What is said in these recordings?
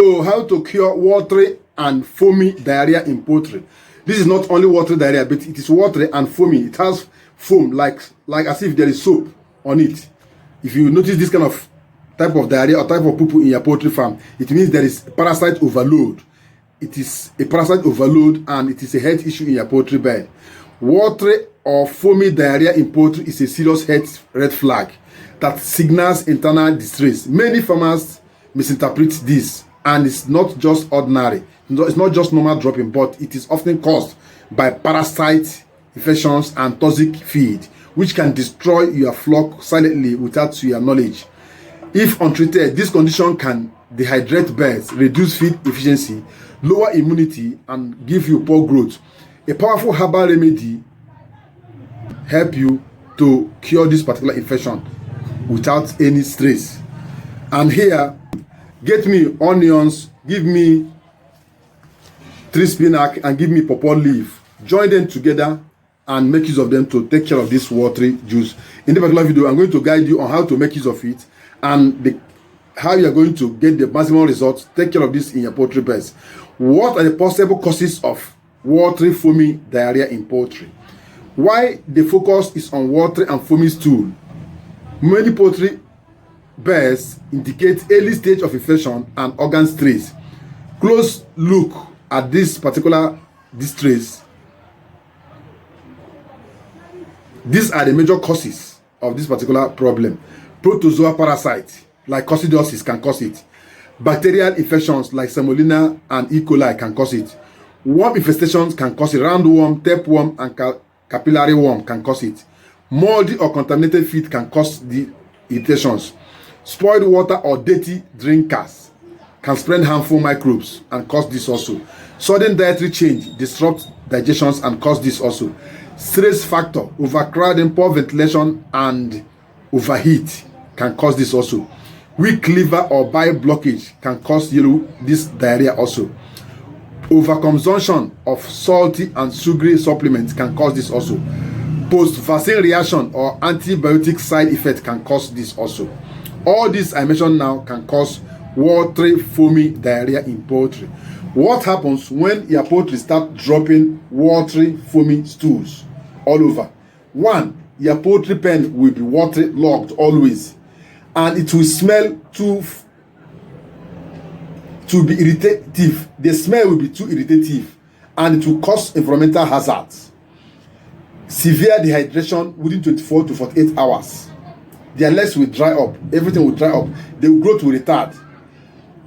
So how to cure watery and foamy diarrhea in poultry. This is not only watery diarrhea, but it is watery and foamy. It has foam like as if there is soap on it. If you notice this kind of type of diarrhea or type of poo-poo in your poultry farm, it means there is parasite overload. It is a parasite overload and it is a health issue in your poultry bed. Watery or foamy diarrhea in poultry is a serious health red flag that signals internal distress. Many farmers misinterpret this, and it's not just ordinary. It's not just normal dropping, but it is often caused by parasite infections and toxic feed, which can destroy your flock silently without your knowledge. If untreated, this condition can dehydrate birds, reduce feed efficiency, lower immunity, and give you poor growth. A powerful herbal remedy help you to cure this particular infection without any stress. And here, get me onions, give me 3 spinach, and give me pawpaw leaf. Join them together and make use of them to take care of this watery juice. In this particular video, I'm going to guide you on how to make use of it and how you are going to get the maximum results. Take care of this in your poultry beds. What are the possible causes of watery foamy diarrhea in poultry? Why the focus is on watery and foamy stool? Many poultry bears indicate early stage of infection and organ stress. Close look at this particular distress. These are the major causes of this particular problem. Protozoa parasite like coccidiosis can cause it. Bacterial infections like Salmonella and E. coli can cause it. Worm infestations can cause it. Roundworm, tapeworm, and capillary worm can cause it. Moldy or contaminated feed can cause the irritations. Spoiled water or dirty drinkers can spread harmful microbes and cause this also. Sudden dietary change disrupt digestions and cause this also. Stress factor, overcrowding, poor ventilation, and overheat can cause this also. Weak liver or bile blockage can cause this diarrhea also. Overconsumption of salty and sugary supplements can cause this also. Post-vaccine reaction or antibiotic side effect can cause this also. All these I mentioned now can cause watery foamy diarrhea in poultry. What happens when your poultry start dropping watery foamy stools all over? One, your poultry pen will be water logged always, and it will smell to be irritative. The smell will be too irritative, and it will cause environmental hazards. Severe dehydration within 24 to 48 hours. Their legs will dry up. Everything will dry up. The growth will retard.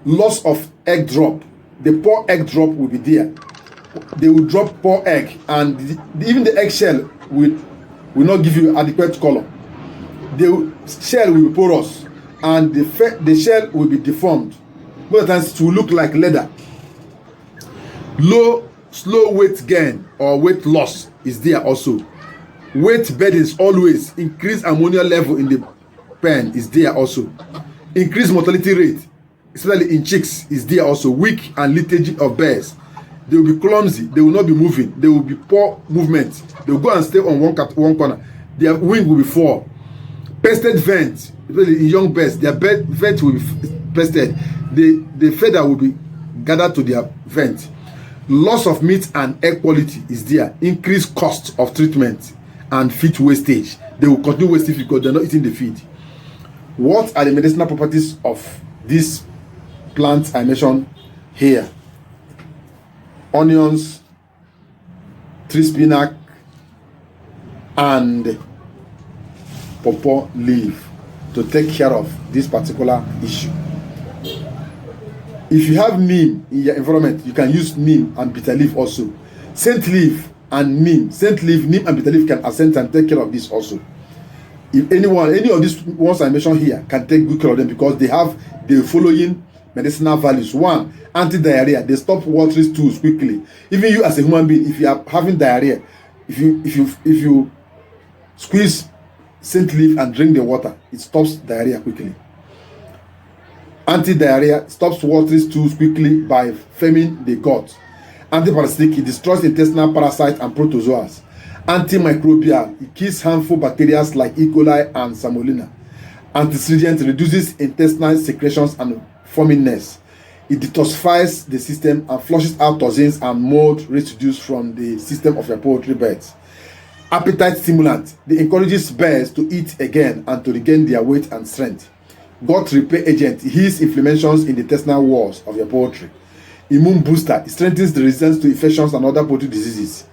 Loss of egg drop. The poor egg drop will be there. They will drop poor egg, and even the eggshell will not give you adequate color. The shell will be porous, and the shell will be deformed. Most of the times it will look like leather. Slow weight gain or weight loss is there also. Weight burdens always. Increased ammonia level in the pen is there also. Increased mortality rate, especially in chicks, is there also. Weak and lethargy of bears. They will be clumsy. They will not be moving. They will be poor movement. They will go and stay on one corner. Their wing will be full. Pested vent, especially in young bears, their vent will be pested. The feather will be gathered to their vent. Loss of meat and egg quality is there. Increased cost of treatment and feed wastage. They will continue wasting feed because they're not eating the feed. What are the medicinal properties of these plants I mentioned here? Onions, 3 spinach, and pawpaw leaf to take care of this particular issue. If you have neem in your environment, you can use neem and bitter leaf also. Scent leaf and neem. Scent leaf, neem, and bitter leaf can ascend and take care of this also. If any of these ones I mentioned here can take good care of them because they have the following medicinal values. One, anti-diarrhea. They stop watery stools quickly. Even you as a human being, if you are having diarrhea, if you squeeze scent leaf and drink the water, it stops diarrhea quickly. Anti-diarrhea stops watery stools quickly by firming the gut. Anti-parasitic, it destroys intestinal parasites and protozoas. Antimicrobial, it kills harmful bacteria like E. coli and Salmonella. Antistringent, reduces intestinal secretions and foaminess. It detoxifies the system and flushes out toxins and mold residues from the system of your poultry beds. Appetite stimulant. It encourages birds to eat again and to regain their weight and strength. Gut repair agent. It heals inflammations in the intestinal walls of your poultry. Immune booster. It strengthens the resistance to infections and other poultry diseases.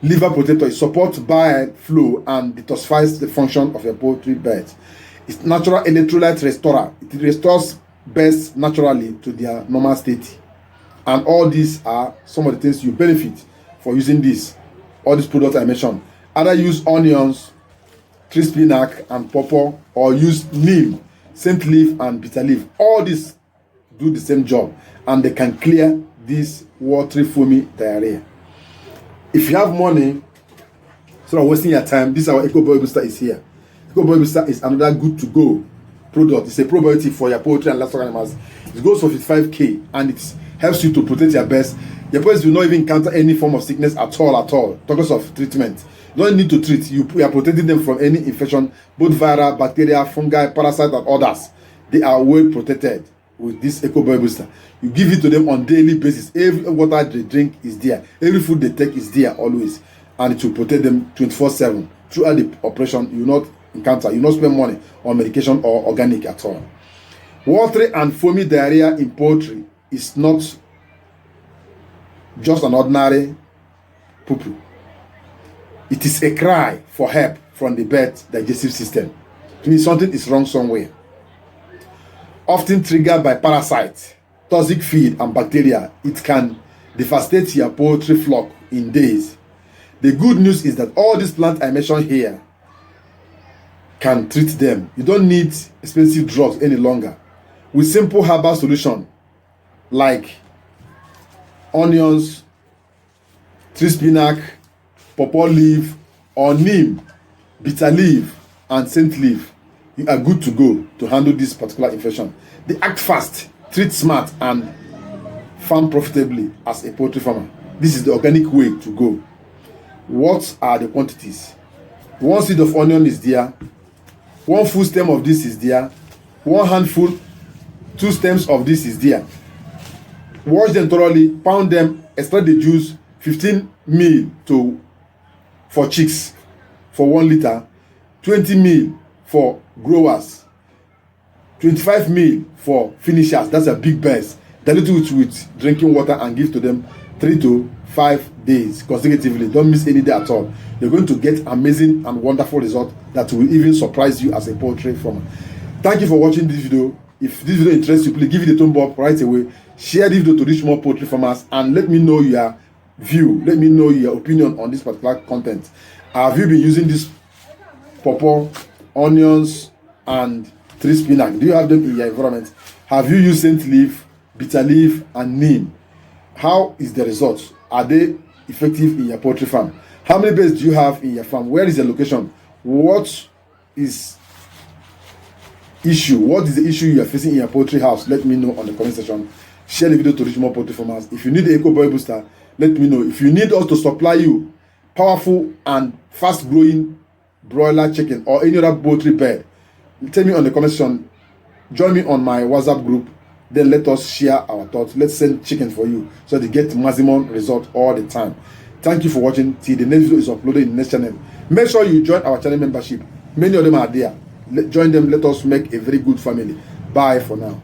Liver protector. It supports bile flow and detoxifies the function of your poultry beds. It's natural electrolyte restorer. It restores birds naturally to their normal state. And all these are some of the things you benefit for using this. All these products I mentioned. Either use onions, tree spinach and pawpaw, or use neem, scent leaf and bitter leaf. All these do the same job and they can clear this watery foamy diarrhea. If you have money, instead of wasting your time, this our Eco Boy Booster is here. Eco Boy Booster is another good to go product. It's a probiotic for your poultry and livestock animals. It goes for 55k and it helps you to protect your birds. Your birds will not even encounter any form of sickness at all. Talking of treatment, you don't need to treat. You are protecting them from any infection, both viral, bacteria, fungi, parasite, and others. They are well protected with this Eco Boy Booster. You give it to them on daily basis. Every water they drink is there. Every food they take is there always, and it will protect them 24/7 throughout the operation. You will not encounter. You will not spend money on medication or organic at all. Watery and foamy diarrhea in poultry is not just an ordinary poo-poo. It is a cry for help from the bird digestive system. It means something is wrong somewhere. Often triggered by parasites, toxic feed and bacteria, it can devastate your poultry flock in days. The good news is that all these plants I mentioned here can treat them. You don't need expensive drugs any longer. With simple herbal solution like onions, tree spinach, pawpaw leaf, or neem, bitter leaf, and scent leaf, you are good to go to handle this particular infection. They act fast, treat smart, and farm profitably as a poultry farmer. This is the organic way to go. What are the quantities? 1 seed of onion is there. 1 full stem of this is there. 1 handful, 2 stems of this is there. Wash them thoroughly, pound them, extract the juice, 15 ml for chicks for 1 liter, 20 ml for growers, 25 ml for finishers. That's a big birds. Dilute it with drinking water and give to them 3 to 5 days consecutively. Don't miss any day at all. You're going to get amazing and wonderful results that will even surprise you as a poultry farmer. Thank you for watching this video. If this video interests you, please give it a thumb up right away. Share this video to reach more poultry farmers and let me know your view. Let me know your opinion on this particular content. Have you been using this pawpaw, onions, and tree spinach? Do you have them in your environment? Have you used scent leaf, bitter leaf, and neem? How is the results? Are they effective in your poultry farm? How many birds do you have in your farm? Where is the location? What is the issue you are facing in your poultry house? Let me know on the comment section. Share the video to reach more poultry farmers. If you need the Eco Boy Booster, let me know. If you need us to supply you powerful and fast growing broiler chicken or any other poultry bird, tell me on the comment section. Join me on my WhatsApp group. Then let us share our thoughts. Let's send chicken for you so that you get maximum result all the time. Thank you for watching. Till the next video is uploaded in the next channel. Make sure you join our channel membership. Many of them are there. Join them. Let us make a very good family. Bye for now.